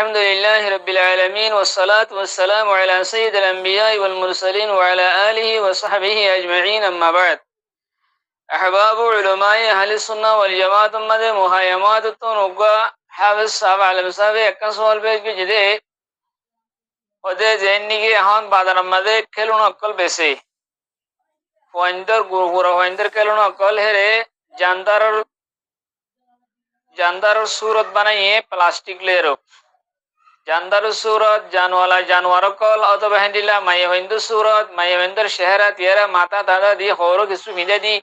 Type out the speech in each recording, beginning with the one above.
الحمد لله رب العالمين والصلاة والسلام على سيد الأنبياء والمرسلين وعلى آله وصحبه أجمعين أما بعد أحباب علماء أهل السنة والجماعة مدى مهايمات التنقى حافظ صاحب على مسافة يكن سوال بيج جدي ودي زينيكي هان بعد رمضي كلون أقل بسي وإندر غورغورا وإندر كلون أقل هره جاندار صورت بنائیے plastic লেরো জান্দার সুরত জানওয়ালা জানোয়ার call অথবা হ্যান্ডিলা মাইহিন্দু সুরত মাইহিন্দর চেহারা তিয়ারা মাথা দাদা দি হরো কিছু মিলে দি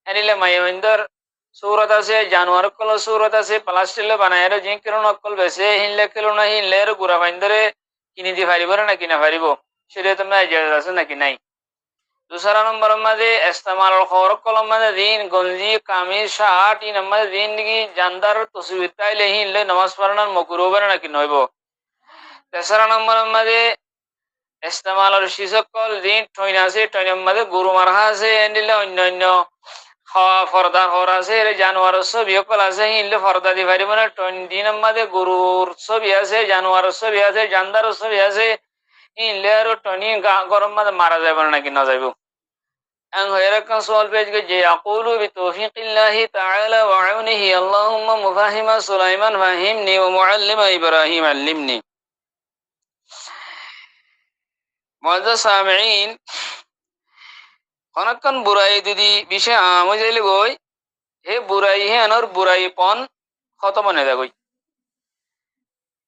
হ্যান্ডিলা মাইহিন্দর সুরত আছে জানোয়ার কল সুরত আছে প্লাস্টিক বানায়ের যে কেন অকল বেছে হিনলে কেন না হিনলের গুড়া ভাইন্দরে কিনি দি পারিব না কিনা পারিব সেটা তোমরা ইজাজত আছে নাকি নাই दूसरा नंबर मध्ये इस्तेमाल और कलम मध्ये दिन गंजी कामीज शर्ट इन मध्ये दिन की जानदार तस्वीर ताइले ही ले नमाज पढ़ना मकरूह बना कि नइबो तीसरा नंबर मध्ये इस्तेमाल और शिशकल दिन ठोइना से ठोइना मध्ये गुरु मारहा से एंडिले अन्य खावा फरदा होरा से जानवर सब यकल আছে हि ले फरदा দি পারিব না ठोइन दिन मध्ये गुरुर सब আছে जानवर सब আছে जानदार सब আছে इन लेर ठोनी गरम मध्ये मारा যাবে না কি না যাইবো أن غيرك سؤال بيجي يقول بتوفيق الله تعالى وعونه اللهم مفهم سليمان فهمني ومعلم إبراهيم علمني معزز سامعين خنكن براي ددي بيشه آموزيلي گوي हे बुराई है अनर बुराई पन खत्म होने दे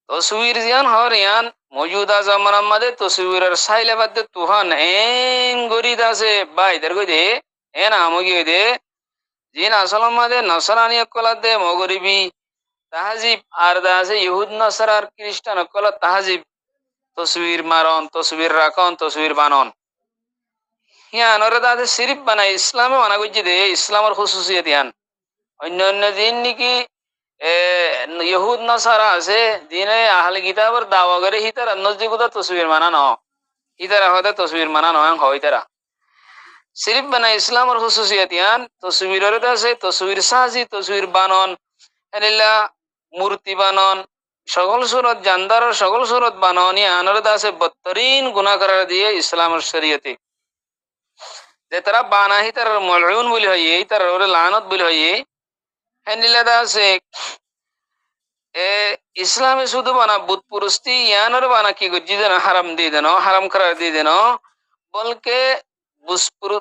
तस्वीर जियान हर यान मौजूदा जमाना मध्ये तस्वीर साइले बदे तुहान एन गरीदा से बाइदर को दे एन आमोगी दे जिन असल मध्ये नसरानी अक्कल दे मगरिबी तहजीब आरदा से यहूद नसर और क्रिश्चियन अक्कल तहजीब तस्वीर मारन तस्वीर राखन तस्वीर बानन यहाँ नरदा से सिर्फ बना इस्लाम में बना कुछ दे इस्लाम और खुसूसियत यान अन्य अन्य दिन की यहूद नसारा আছে দিনে আহলে কিতাবের দাওয়া করে হিতারা নজদিকুদা তসবির মানানো হিতারা হতে তসবির মানানো হয় তারা সিরিফ বানা ইসলামের খুসুসিয়াত ইয়ান তসবিরের আছে তসবির সাজি তসবির বানন এনিলা মূর্তি বানন সকল সুরত জানদার সকল সুরত বানন ইয়ানের আছে বদতরিন গুনাহ করার দিয়ে ইসলামের শরীয়তে যে তারা বানা হিতার মালউন বলি হয় এই তার লানত বলি হয় এনিলা আছে ইসলামে শুধু বানা বুত পুরস্তি ইয়ানর বানা কি গজি দেন হারাম দিয়ে দেন হারাম করার দিয়ে দেন বলকে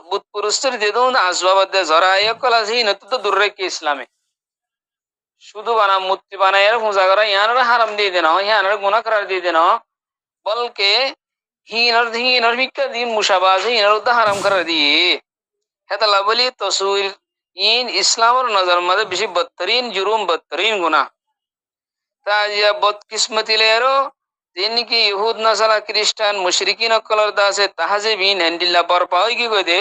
বুত পুরস্তির দিয়ে দেন আসবাব দে জরা একল আছে নতু তো দূর রেখে ইসলামে শুধু বানা মূর্তি বানায় পূজা করা ইয়ানর হারাম দিয়ে দেন ইয়ানর গুনাহ করার দিয়ে দেন বলকে হিনর ভিক্ষা দিন মুসাবাজ হিনর তো হারাম করার দিয়ে হেতালা বলি তসবির ইন ইসলামের নজর মধ্যে বেশি বদতরিন জুরুম বদতরিন গুনাহ ताजिया बदकिस्मती लेरो जिनकी यहूद नसरा क्रिश्चियन मुशरिकिन कलर दासे तहजीबिन हंडिल्ला पर पाई की गदे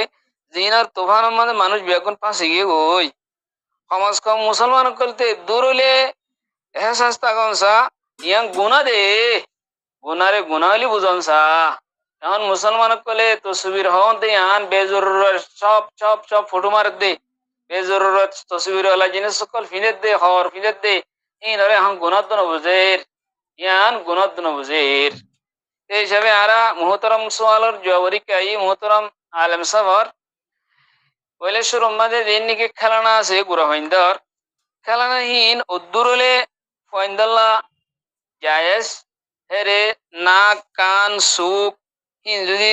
जिनार तूफान में मानुष बेगुन फांसी गए होय समाज को मुसलमान करते दूरले एहसास तागन सा yang guna de gunare gunali bujon sa এখন মুসলমান কলে তসবির হন দে আন বেজরুরত সব ফটো মার দে বেজরুরত তসবির ওয়ালা জিনিস সকল ফিনে দে হর ফিনে দে این اره هم گناه بزیر یان گناه بزیر এই হিসাবে আরা মুহতারাম সুয়ালর জওয়ারি কাই মুহতারাম আলেম সাভার ওইলে শুরু মাঝে দিনকে খেলানা আছে গুরা হইন্দর খেলানা হিন উদ্দুরলে ফয়ন্দল্লা জায়েজ হেরে নাক কান সুক হিন যদি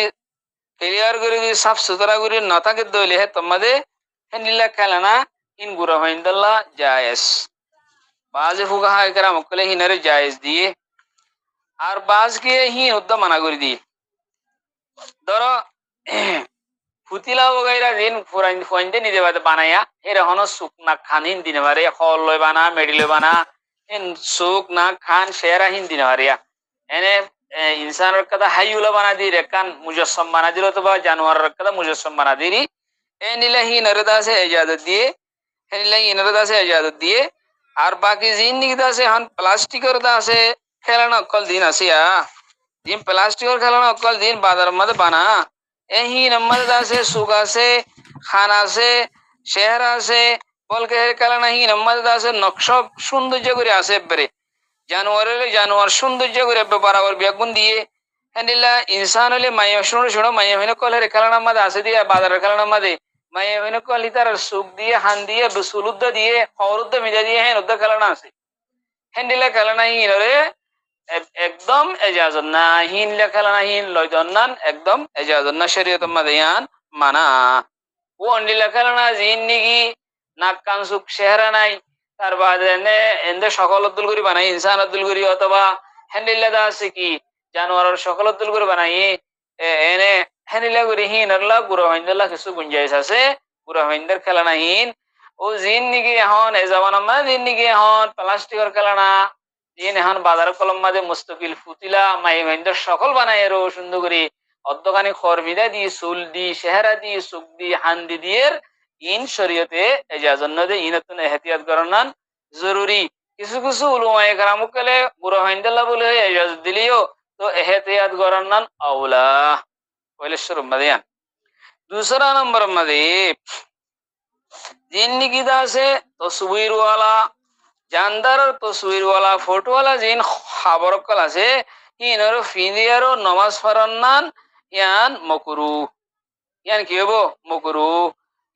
ক্লিয়ার করে যদি সাফ সুতরা করে না থাকে দইলে হে তোমাদে হেনিলা খেলানা হিন গুরা হইন্দল্লা জায়েজ बाज फुकाहा एकराम कले हिनरे जायज दिए और बाज के ही उद्दा मना कर दिए धरो ফুতিলা वगैरह दिन फुराइंदे निदे बात बनाया एरे हनो सुक ना खान हिन दिन मारे खल लय बाना मेडिले बाना इन सुक ना खान शेरा हिन दिन मारे एने इंसान रखदा हायुला बना दी रे कान मुजस्सम बना दिलो तो बा जानवर रखदा मुजस्सम बना दी एनिला ही नरदा से इजाजत दिए एनिला ही नरदा से इजाजत दिए আর বাকি জিন্দিগি আছে হন প্লাস্টিকের আছে খেলানো অকল দিন আছে দিন প্লাস্টিকের খেলানো অকল দিন বাজার মধ্যে বানা এই নম্বর আছে সুখ আছে খান আছে শেহর আছে বলকে খেলানো হি নম্বর আছে নকশা সৌন্দর্য করে আছে এবারে জানোয়ার হলে জানোয়ার সৌন্দর্য করে বরাবর বেগুন দিয়ে হ্যান্ডিল্লা ইনসান হলে মাইয়া শুনো শুনো মাইয়া হইন কল হেরে খেলানোর মাঝে আছে দিয়ে বাজারের খেলানোর মাঝে মাইয়া হইন কল তার সুখ দিয়ে হান দিয়ে সুলুদ্দ দিয়ে হরুদ্দ মিজা দিয়ে হ্যাঁ উদ্দ খেলানো আছে হ্যান্ডিল্লা খেলানা হিনরে একদম এজাজত না হিন খেলানা হিন লয়দন্নান একদম এজাজত না শরীয়ত মাঝে ইয়ান মানা ও অন্ডিলা খেলানা জিন নিগি নাক কান সুখ চেহারা নাই তার বাদে এনে সকল উদ্দুল করি বানাই ইনসান উদ্দুল করি অথবা হ্যান্ডিল্লা আছে কি জানোয়ারের সকল উদ্দুল করে বানাই এনে হ্যান্ডিল্লা করি হিন আল্লাহ গুড়া হইন্দা কিছু গুঞ্জাইশ আছে গুড়া হইন্দার খেলানা হিন ও জিন নিগি এখন এ জামানা মানে জিন নিগি এখন প্লাস্টিকের খেলানা জিন এখন বাজার কলম মাঝে মুস্তকিল ফুতিলা মাই হইন্দার সকল বানাই আরো সুন্দর করি অর্ধখানি খরমিদা দি চুল দি চেহারা দি চুখ দি হান্দি দিয়ে ইন শরীয়তে এজাজন্য দে ইনতুন এহতিয়াত করান জরুরি কিছু কিছু উলুমায়ে কেরামুকলে বুড়ো হাইন্দাল্লাহ বলে এজাজত দিলিও তো এহতিয়াত করান আউলা পহলে শুরু মাদিয়ান दूसरा नंबर मध्ये जिन निकिदा से तस्वीर वाला जानदार तस्वीर वाला फोटो वाला जिन खबर कला से इनरो फिंदियारो नमाज फरन्नान यान मकरू यान কি হবো মকরু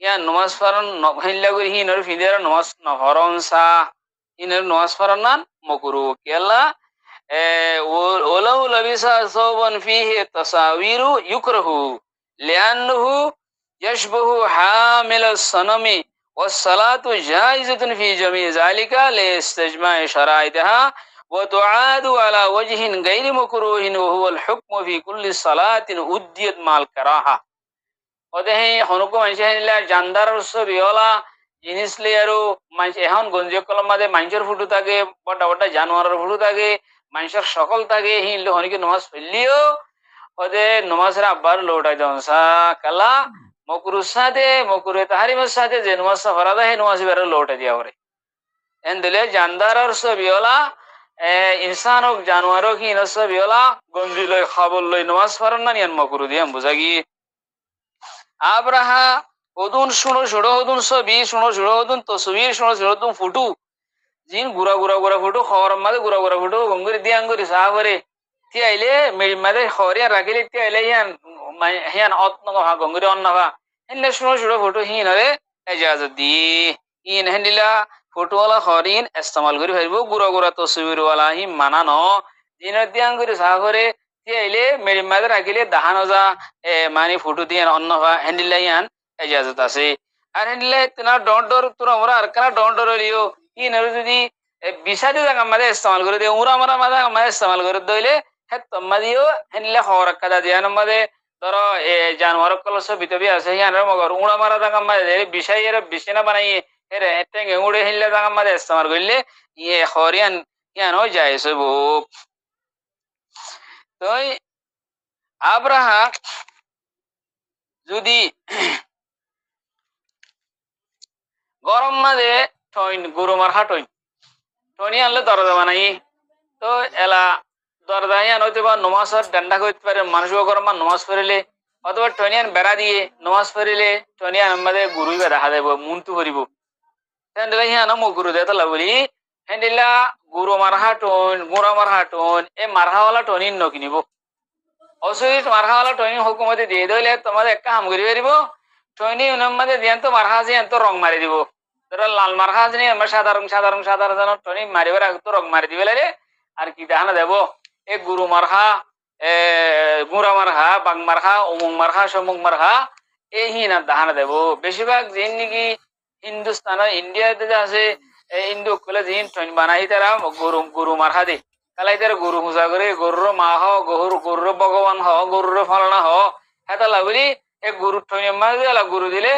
ইয়ান নমাজ পড়ান নহিল্লা করি হিনর ফিদের নমাজ নহরনসা হিনর নমাজ পড়ান মকরু কেলা ওলাউ লবিসা সাওবান ফিহি তাসাবিরু ইকরাহু লিআন্নাহু ইয়াশবাহু হামিল আস-সানামি والصلاة جائزة في جميع ذلك لاستجماع شرائطها وتعاد على وجه غير مكروه وهو الحكم في كل صلاة أديت مع الكراهة ওদেহে হনুকো মানুষ জানদার বিহলা জিনিস লে আৰু মানুষ এখন গঞ্জিয় কলম মাঝে মানুষের ফুটো থাকে বড় বড় জানোয়ারের ফুটো থাকে মানুষের সকল থাকে হিনলে হনিকে নমাজ পড়লিও ওদে নমাজের আব্বার লোটাই দনসা কালা মকরুর সাথে মকরুয়ে তাহারিমের সাথে যে নমাজ ফরাদা হে নমাজ বের লোটাই দিয়া করে এন দিলে জানদার বিহলা ইনসান হোক জানোয়ার হোক হিনস বিহলা গঞ্জি লই খাবল লই নমাজ পড়ান না নিয়ান মকরু দিয়ে বুঝাগি আব্রাহা ওদুন শুনো শুনো ওদুন ছবি শুনো শুনো ওদুন তসবির শুনো শুনো ওদুন ফুটু জিন গুড়া গুড়া গুড়া ফুটু খবর মাঝে গুড়া গুড়া ফুটু গঙ্গুরি দিয়ে আঙ্গুরি সাহা করে তি আইলে মাঝে খবরিয়া রাখিলে তি আইলে হিয়ান হিয়ান অত নভা গঙ্গুরি অন নভা হেনলে শুনো শুনো ফুটু হিন হরে এজাজত দি ইন হেন্দিলা ফুটুওয়ালা খবরিন ইস্তেমাল করি ভাবিব গুড়া গুড়া তসবির ওয়ালা হি মানা ন জিনের দিয়ে আঙ্গুরি সাহা করে আইলে মেরি মাঝে রাখিলে দাহানো যা মানে ফুটু দিয়ে অন্য হ্যান্ডিল ইয়ান এজাজত আছে আর হ্যান্ডিল তোমার ডর তোরা আমরা আর কারা ডর হলিও ই নরে যদি বিসাদি জায়গা মাঝে ইস্তেমাল করে দিয়ে উড়া মারা মাঝে ইস্তেমাল করে দইলে হ্যাঁ তোমা দিও হ্যান্ডিল খবর কাদা দিয়ে মাঝে ধরো জানোয়ার কলস বিতবি আছে ইয়ানের মগর উড়া মারা জায়গা মাঝে বিষাই এর বিছানা বানাই এর টেঙ্গে উড়ে হিললে জায়গা মাঝে ইস্তেমাল করলে ইয়ে খবরিয়ান ইয়ান হয়ে যায় সব তো আব্রাহা যদি গরম মাঝে টইন গরু মারহা টইনি আনলে দরজা বানাই তো এলা দরজা ইয়ান হইতে বা নমাজের ডান্ডা করতে পারে মানুষ গরম মা নমাজ পড়িলে অথবা টনিয়ান বেড়া দিয়ে নমাজ পড়িলে টনিয়ান আমাদের গুরুই দেখা দেব মুন্তু করিব হেন্দিলা হিয়ানো মো গুরু দেতলা বলি হেন্দিলা গুরু মারহা টোন গুড়া মারহা টোন এ মারহাওয়ালা টনিন নকিনিব অসুবিধ মারহাওয়ালা টনি হুকুমতে দিয়ে দিলে তোমাদের একটা কাম করি পারিব টনি উনার দিয়ান তো মারহা যে তো রং মারি দিব ধরো লাল মারহা আছে আমরা সাধারণ টনি মারিবার আগে তো রং মারি দিবে লাগে আর কি দেখানো দেব এ গুরু মারহা গুড়া মারহা বাং মারহা অমুক মারহা সমুক মারহা এই হিনা দেখানো দেব বেশিরভাগ জিন নাকি হিন্দুস্তান ইন্ডিয়াতে যে আছে হিন্দু কলে জিন টনি বানাই তারা গরু মারহা দে তাহলে এদের গরু পূজা করে গরুর মা হ গরুর ভগবান হ গরুর ফালনা হ হেতালা বলি এ গরুর ঠইনে মাঝে গরু দিলে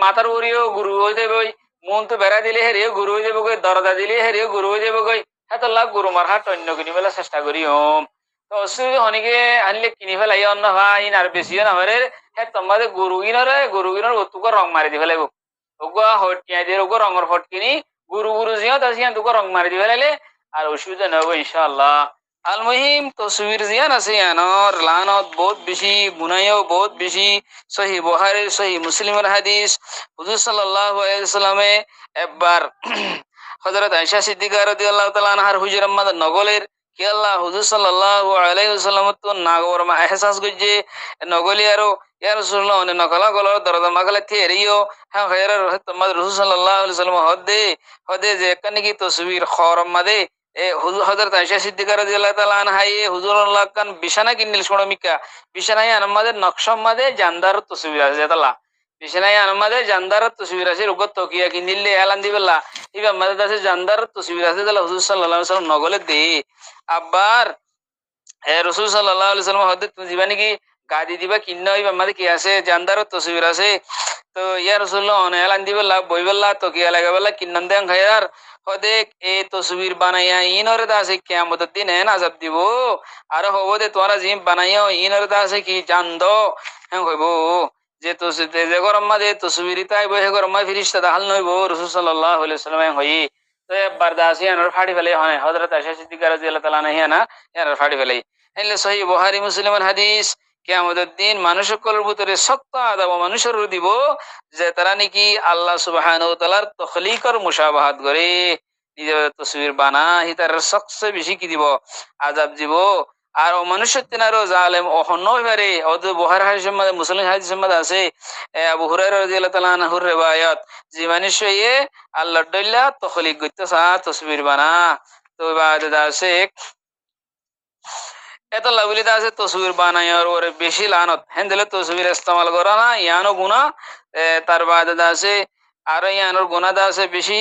মাথার উড়িও গরু হয়ে যাবে ওই মন তো বেড়া দিলে হেরিও গরু হয়ে যাবে দরজা দিলে হেরিও গরু হয়ে যাবে গই হেতালা গরু মার হাট অন্য কিনি পেলা চেষ্টা করি হোম তো অসুবিধা হনিকে আনলে কিনি ফেলাই অন্য ভাই আর বেশিও না হরে হে তোমাদের গরু কিনার ওতুকে রং মারি দি ফেলাইব ওগুয়া হট কিনা দিয়ে ওগো রঙের ফট কিনি গরু জিও তাছিয়ান তোকে রং মারি দি ফেলাইলে আর অসুবিধা নহব ইনশাআল্লাহ আল মুহিম তসবির জিয়ান আছে ইয়ানোর লানত বহুত বেশি গুনাইও বহুত বেশি সহি বুখারী সহি মুসলিমের হাদিস হুজুর সাল্লাল্লাহু আলাইহি ওয়াসাল্লামে একবার হযরত আয়েশা সিদ্দিকা রাদিয়াল্লাহু তাআলা আনহার হুজুরের মাঝে নগলের কি আল্লাহ হুজুর সাল্লাল্লাহু আলাইহি ওয়াসাল্লাম তো নাগর মা এহসাস গজ্জে নগলি আরো ইয়া রাসূলুল্লাহ অনে নকলা গলর দরদ মাগলে থেরিও হ্যাঁ হেরার তোমাদ রাসূল সাল্লাল্লাহু আলাইহি ওয়াসাল্লাম হদে হদে যে কানে কি তসবির খরম মাদে এ হুজুর হযরত আয়েশা সিদ্দিকা রাদিয়াল্লাহু তাআলা আনহা এ হুজুরুল্লাহ কান বিছানা কিনিল শোড়মিকা বিছানায় আনমাদের নকশম মাদে জানদার তসবির আছে তালা বিছানায় আনমাদের জানদার তসবির আছে রুগত তকিয়া কিনিলে এলান দিবেলা ইবা মাদে আছে জানদার তসবির আছে তালা হুজুর সাল্লাল্লাহু আলাইহি ওয়াসাল্লাম নগলে দে আবার রসুল সাল্লাল্লাহু আলাইহি ওয়াসাল্লাম হদে তুমি দিবা নাকি গাদি দিবা কিন্ন হইবা আমাদের কি আছে জানদারও তসবির আছে তো ইয়া রাসূলুল্লাহ অনে এলান দিবেলা বইবেলা তো কি লাগাবেলা কিন্নান দেন খায়ার হদে এ তসবির বানাইয়া ইনরে দা আছে কিয়ামতের দিন এন আযাব দিব আর হবদে তোরা জিম বানাইয়া ইনরে দা আছে কি জান দো হ্যাঁ হইব যে তসবির যে গরম মাদে তসবির তাই বহে গরম মা ফিরিস্তা দাহাল নইব রাসূল সাল্লাল্লাহু আলাইহি ওয়াসাল্লাম হই তো বারদাসি আনর ফাড়ি ফেলে হয় হযরত আয়েশা সিদ্দিকা রাদিয়াল্লাহু তাআলা আনহা না এনর ফাড়ি ফেলে এলে সহি বুখারী মুসলিমের হাদিস কিয়ামতের দিন মানুষ সকলের ভিতরে সত্য আযাব মানুষের দিব যে তারা নাকি আল্লাহ সুবহানাহু ওয়া তাআলার তখলিকর মুশাবাহাত করে নিজের তসবির বানা হি তার সবচেয়ে বেশি কি দিব আযাব দিব আর ও মানুষের তিনারও জালেম অহন্ন হইবারে অদ বুখারী হাদিসের মধ্যে মুসলিম হাদিসের মধ্যে আছে আবু হুরায়রা রাদিয়াল্লাহু তাআলা আনহুর রিওয়ায়াত যে মানুষ ইয়ে আল্লাহর দইলা তখলিক করতে সা তসবির বানা তো বাদ আছে এত লাভলিতা আছে তসবির বানাইয়ার ওরে বেশি লানত হেন্দেলে তসবির ইস্তেমাল করা না ইয়ানো গুণা তার বাদে আছে আর ইয়ানোর গুণা দা আছে বেশি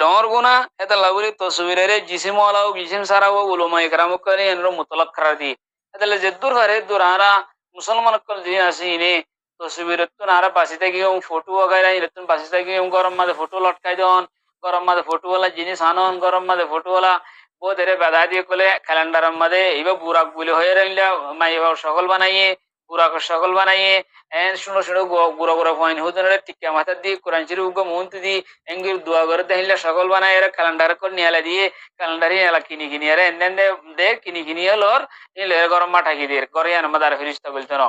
ডর গুণা এত লাভলি তসবিরের জিসিম ওয়ালাও জিসিম সারাও উলমা ইকরাম করে এনর মুতলাক করা দি এতলে যে দূর হারে দূর আরা মুসলমান কল যে আছে ইনে তসবির তো নারা বাসিতে গিয়ে ফটো वगैरह ইরতুন বাসিতে গিয়ে গরম মাঝে ফটো লটকাই দন গরম মাঝে ফটো ওয়ালা জিনিস আনন গরম মাঝে ফটো ওয়ালা ও ধরে বাধা দিয়ে কলে ক্যালেন্ডারের মধ্যে এইবার বুরাক বলে হয়ে রইলা মাই সকল বানাইয়ে বুরাক সকল বানাইয়ে এন শুনো শুনো বুড়া বুড়া পয়েন্ট হুজনের টিকা মাথা দিয়ে কোরআন শরীফ গো মন্ত্রী দি এঙ্গির দোয়া করে দেখিলা সকল বানাই এরা ক্যালেন্ডার করে নিয়ালা দিয়ে ক্যালেন্ডারে এলা কিনি কিনি এরা এন্ডেন দে কিনি কিনি লর নিলে গরম মাঠা কি দিয়ে করে আন মাদার ফিরিস্তা বলতো না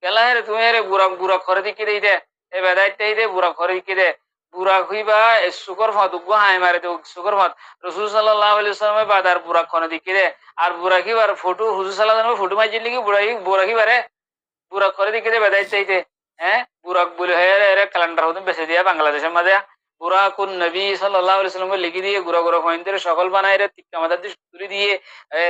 কেলা হে তুমি এর বুড়া বুড়া করে দিকে দেই দে এ বেদাইতে দে বুড়া করে দিকে দে বুড়া হইবা সুকর ফাত উগ্গ হাই মারে তো সুকর ফাত রসুল সাল্লাল্লাহু আলাইহি ওয়াসাল্লাম বাদার বুড়া কোনে দিকে রে আর বুড়া কি বার ফটো হুজুর সাল্লাল্লাহু আলাইহি ওয়াসাল্লাম ফটো মাইজি লিখি বুড়া কি বারে বুড়া করে দিকে রে বেদাই চাইতে হ্যাঁ বুড়াক বলে হে রে ক্যালেন্ডার হতে বেঁচে দিয়া বাংলাদেশের মাঝে বুড়া কোন নবী সাল্লাল্লাহু আলাইহি ওয়াসাল্লাম লিখি দিয়ে গুড়া গুড়া পয়েন্টের সকল বানাই রে টিক্কা মাথার দিয়ে তুলি দিয়ে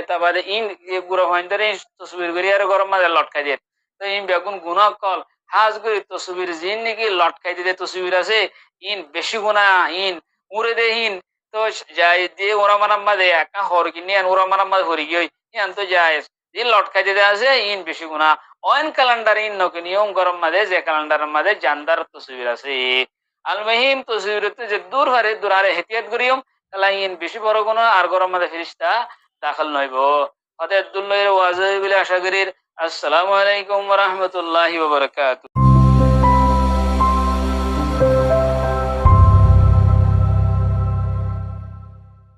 তারপরে ইন গুড়া পয়েন্টের তসবির করি আর গরম মাঝে লটকাই দিয়ে তো ইন বেগুন গুনাহ কল হাজ করে তসবির জিন নাকি লটকাই দিতে তসবির আছে ইন বেশি গুণা ইন উড়ে দে ইন তো যাই দিয়ে ওরা মারাম মাঝে একা হর কিনে ওরা মারাম মাঝে হরি গিয়ে ইয়ান তো যায় ইন লটকাই দিতে আছে ইন বেশি গুণা অন ক্যালেন্ডার ইন নকে নিয়ম গরম মাঝে যে ক্যালেন্ডারের মাঝে জানদার তসবির আছে আল মহিম তসবির যে দূর হারে দূর হারে হেতিয়াত করিয়ম তাহলে ইন বেশি বড় গুণা আর গরম মাঝে ফিরিস্তা দাখল নইব হতে দুল্লাহের ওয়াজ বলে আশা করি আসসালামু আলাইকুম ওয়া রাহমাতুল্লাহি ওয়া বারাকাতুহু